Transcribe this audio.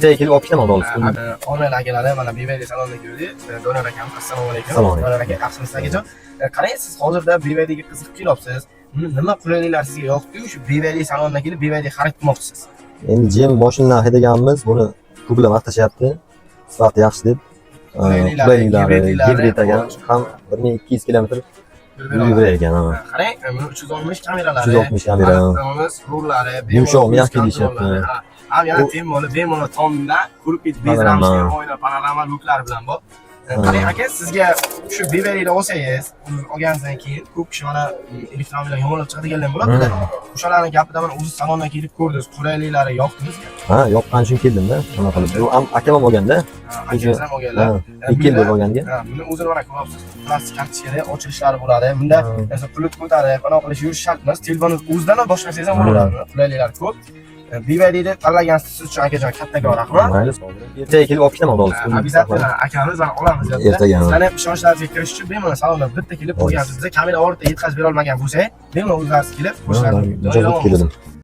Kelib olib ketaman olsin. Onlayn akalari mana BYD salonga kirdik. Donor akamiz, assalomu alaykum. Assalomu alaykum. Donor aka, yaxshimisiz akajon? Qarang, siz hozirda BYD ga qiziqib kelyapsiz. Nima qulayliklar sizga yoqdi-yu, shu BYD saloniga kelib BYD xarid qilmoqchisiz? Endi jim mashinalarni haydaganmiz, buni ko'plar maqtashyapti. Sifati yaxshi deb. Qulayliklari, gibrid ekan, ham 1200 kilometr yurib ekan. Qarang, 360 kameralari, 360 kamera. rullari, Yumshoq, miyaqli deyishyapti. Ham yana bemalol tomda ko'rib ketib bezramishgan oyna panorama luklar bilan bor. Qarang aka, sizga shu BYD olsangiz, olganingizdan keyin ko'p kishi mana elektromobillar yomonlab chiqadiganlar bo'ladi-da. O'shalarning gapida mana o'zi salonga kelib ko'rdingiz, qulayliklari yoqdimi sizga? Ha, yoqqan uchun keldim-da. Nima qilib? Bu ham akam ham olganda. Akam ham olganlar. 2 yil bo'lib olganga. Buni o'zini mana ko'ryapsiz. Plastik kartochkada ochilishlari bo'ladi. Bunda masalan pulni ko'tarib, anaqa qilish yurish shart emas. Telefoningiz o'zidan ham boshqasangiz ham bo'laveradi. Qulayliklar ko'p. BYDni tanlagansiz uchun akajon kattakon rahmat. Ertaga kelib olib ketaman olsin. Обязательно akamiz mana olamiz. Ertaga. Sizlarni ham ishonchlaringizga kirish uchun bemalol salonga bitta kelib qo'ygansiz. Bizga kamera ortida yetkazib bera olmagan bo'lsa, bemalol o'zlaringiz kelib qo'shilasiz. Ijozat keldim.